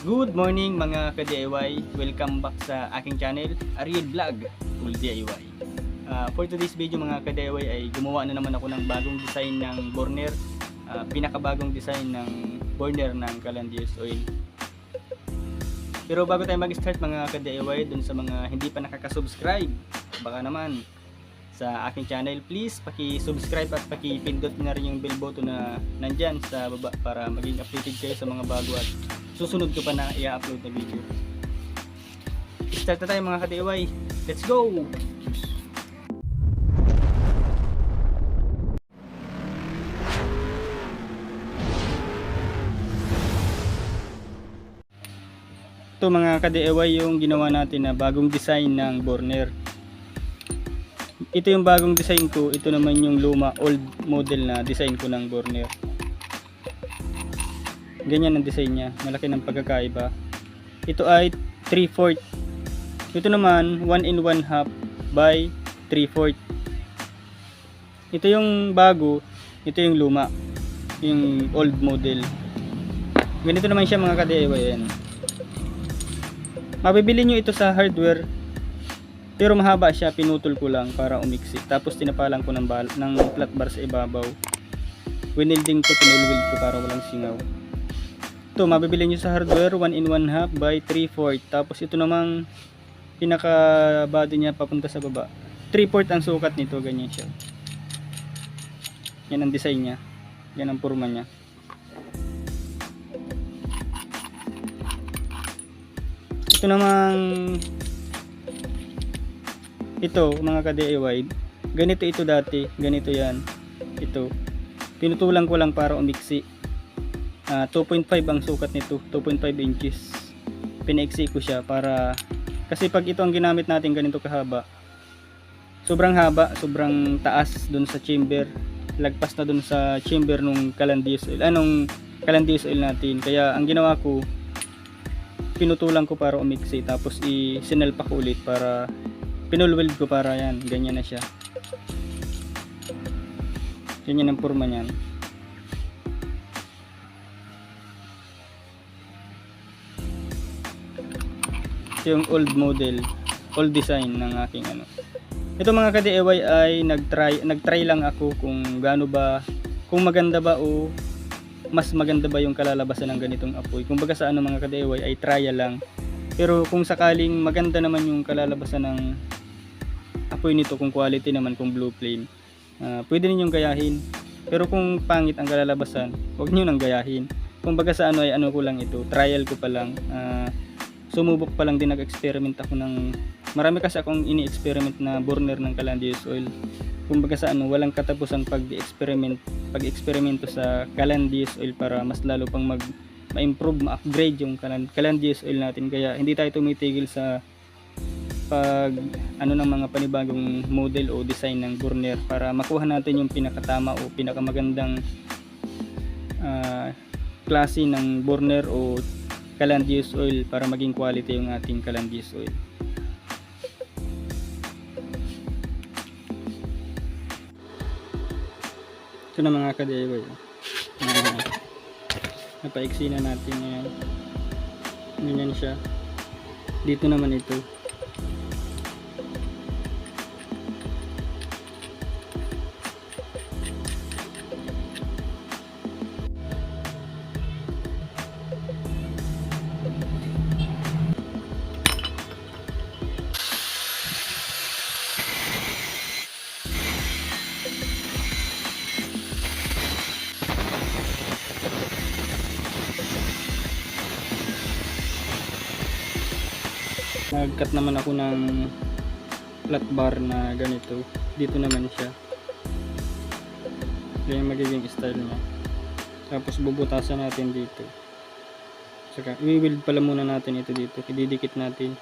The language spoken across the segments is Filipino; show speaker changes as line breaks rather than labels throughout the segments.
Good morning mga ka-DIY! Welcome back sa aking channel, Ariel Vlog, Full DIY. For today's video mga ka-DIY ay gumawa na naman ako ng bagong design ng burner. Pinakabagong design ng burner ng Calandrius Oil. Pero bago tayo mag-start mga ka-DIY, dun sa mga hindi pa nakaka-subscribe, baka naman sa aking channel, please paki-subscribe at paki-pindot na rin yung bell button na nandyan sa baba para maging updated kayo sa mga bago at susunod ko pa na i-upload na video. Start na tayo mga ka-DIY. Let's go! Ito mga ka-DIY yung ginawa natin na bagong design ng burner. Ito yung bagong design ko, ito naman yung luma, old model na design ko ng burner. Ganyan ang design niya, malaki ng pagkakaiba. Ito ay 3/4. Ito naman 1 in 1/2 by 3/4. Ito yung bago, ito yung luma, yung old model. Ganito naman siya mga ka-DIY. Yan. Mabibili nyo ito sa hardware, pero mahaba siya, pinutol ko lang para umiksi. Tapos tinapalan ko ng flat bar sa ibabaw. Winilding ko, pinulwild ko para walang singaw. Ito, mabibili nyo sa hardware, 1 in 1/2 by 3/4. Tapos ito namang pinaka body niya papunta sa baba. 3/4 ang sukat nito, ganyan siya. Yan ang design niya. Yan ang forma niya. Ito namang ito mga ka-DIY, ganito ito dati, ganito yan. Ito, pinutulan ko lang para umiksi. 2.5 ang sukat nito, 2.5 inches. Pinaiksi ko siya para, kasi pag ito ang ginamit natin ganito kahaba, sobrang haba, sobrang taas dun sa chamber, lagpas na dun sa chamber nung Calandrius Oil, Calandrius Oil natin. Kaya ang ginawa ko, pinutulan ko para umiksi, tapos isinalpa ko ulit para pinulweld ko para yan, ganyan na siya. Ganyan ang forma niyan. Ito yung old model, old design ng aking ano. Ito mga ka-DIY ay nagtry lang ako kung gaano ba, kung maganda ba o mas maganda ba yung kalalabasan ng ganitong apoy. Kung baga sa ano mga ka-DIY ay trial lang. Pero kung sakaling maganda naman yung kalalabasan ng apoy nito, kung quality naman, kung blue flame, pwede ninyong gayahin. Pero kung pangit ang kalalabasan, huwag niyo nang gayahin. Kung baga sa ano ay ano ko lang ito, trial ko pa lang. Sumubok pa lang din, nag-experiment ako ng marami kasi akong ini-experiment na burner ng Calandrius Oil. Kung baga sa ano, walang katapusang pag-eksperimento sa Calandrius Oil para mas lalo pang ma-improve, ma-upgrade yung Calandrius Oil natin. Kaya hindi tayo tumitigil sa pag ano ng mga panibagong model o design ng burner para makuha natin yung pinakatama o pinakamagandang klase ng burner o Calandrius Oil para maging quality yung ating Calandrius Oil. Ito na mga ka-DIY. Napaiksi na natin ngayon. Ganyan siya. Dito naman ito. Nag-cut naman ako ng flat bar na ganito. Dito naman siya. Yan yung magiging style niya. Tapos bubutasan natin dito. Saka i-weld pala muna natin ito dito. Ididikit natin.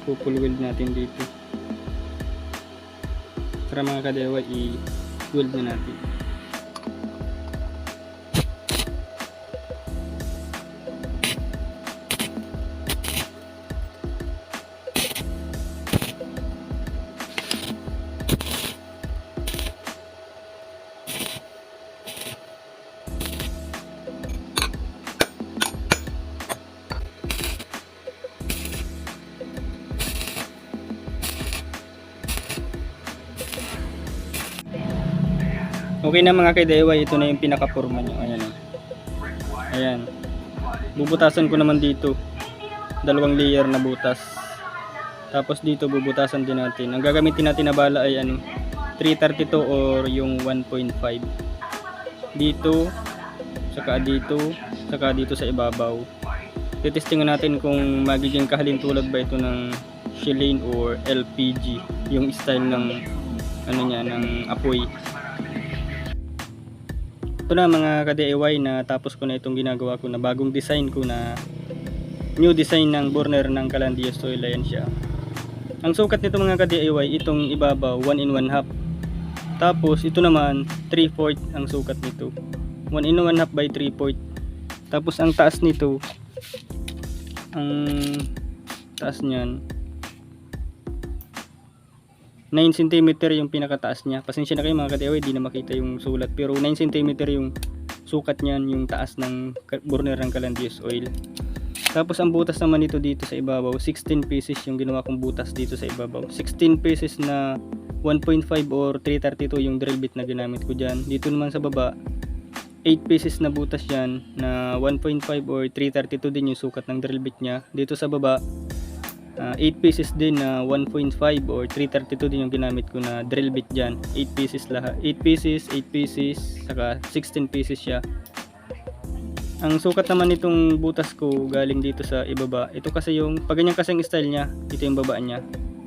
Pull weld natin dito. Para mga ka-DIY, i-weld na natin. Okay na mga ka-DIY, ito na yung pinaka-forma nyo. Ayan. Ayan. Bubutasan ko naman dito. 2 layer na butas. Tapos dito bubutasan din natin. Ang gagamitin natin na bala ay 332 or yung 1.5. Dito, saka dito sa ibabaw. Titestingan natin kung magiging kahalintulad ba ito ng Shilane or LPG, yung style ng ng apoy. Ito na mga ka-DIY, na tapos ko na itong ginagawa ko na bagong design ko, na new design ng burner ng Calandias Oil. Ayan siya. Ang sukat nito mga ka-DIY, itong ibabaw 1 in 1/2. Tapos ito naman 3/4 ang sukat nito. 1 in 1/2 by 3/4. Tapos ang taas nito, ang taas niyan 9 cm yung pinakataas niya. Pasensya na kayo mga ka-DIY, di na makita yung sulat, pero 9 cm yung sukat niyan, yung taas ng burner ng Calandias Oil. Tapos ang butas naman nito dito sa ibabaw, 16 pieces yung ginawa kong butas dito sa ibabaw. 16 pieces na 1.5 or 332 yung drill bit na ginamit ko dyan. Dito naman sa baba, 8 pieces na butas yan na 1.5 or 332 din yung sukat ng drill bit nya. Dito sa baba, 8 pieces din na 1.5 or 332 din yung ginamit ko na drill bit dyan. 8 pieces lahat. 8 pieces, saka 16 pieces siya. Ang sukat naman nitong butas ko galing dito sa ibaba. Ito kasi yung, pag ganyan kasi ang style nya, ito yung baba nya.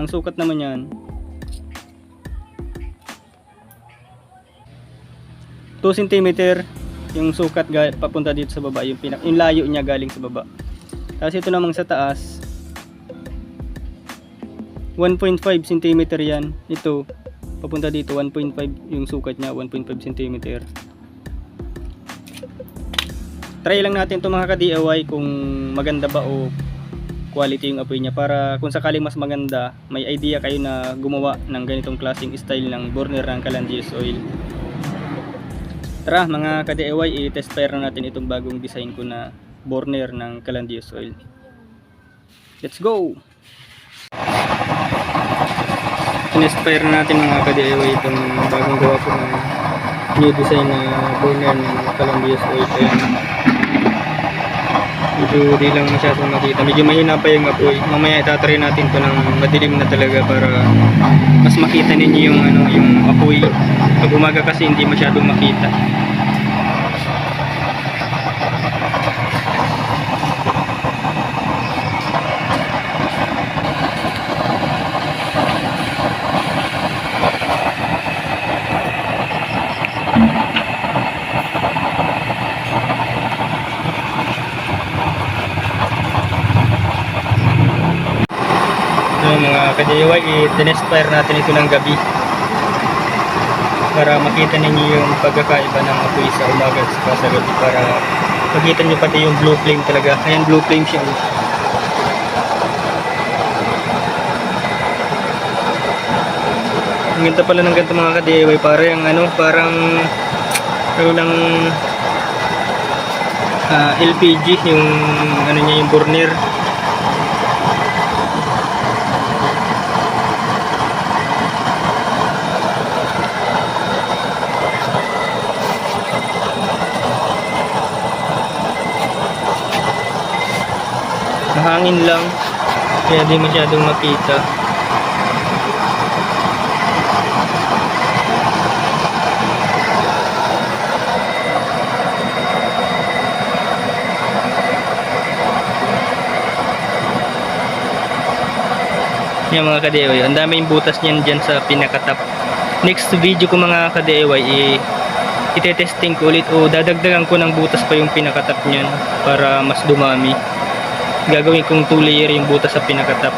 Ang sukat naman yan, 2 cm yung sukat papunta dito sa baba, yung layo niya galing sa baba. Tapos ito namang sa taas, 1.5 cm yan. Ito papunta dito 1.5 yung sukat niya, 1.5 cm. Try lang natin ito mga ka-DIY kung maganda ba o quality yung apoy niya, para kung sakaling mas maganda, may idea kayo na gumawa ng ganitong klaseng style ng burner ng Calandias Oil. Tara mga ka-DIY, i-test fire na natin itong bagong design ko na burner ng Calandias Oil. Let's go! Test fire na natin mga ka-DIY itong bagong gawa ko na new design na burner ng Calandias Oil. Ayan. Medyo di lang masyadong makita, medyo mahina pa yung apoy. Mamaya itatry natin to ng madilim na talaga para mas makita ninyo yung yung apoy. Pag umaga kasi hindi masyadong makita. Mga ka-DIY, i-test fire natin ito ng gabi para makita ninyo yung pagkakaiba ng apoy sa umaga at sa gabi, para makita nyo pati yung blue flame talaga. Ayan, blue flame siya. Ang ganda pala ng ganito mga ka-DIY, parang parang ng LPG yung niya, yung burner. Hangin lang, kaya di masyadong makita. Yan mga ka-DIY, ang daming butas niyan dyan sa pinakatap. Next video ko mga ka-DIY, itetesting ko ulit o dadagdagan ko ng butas pa yung pinakatap niyan para mas dumami. Gagawin kong 2 layer yung butas sa pinakatap.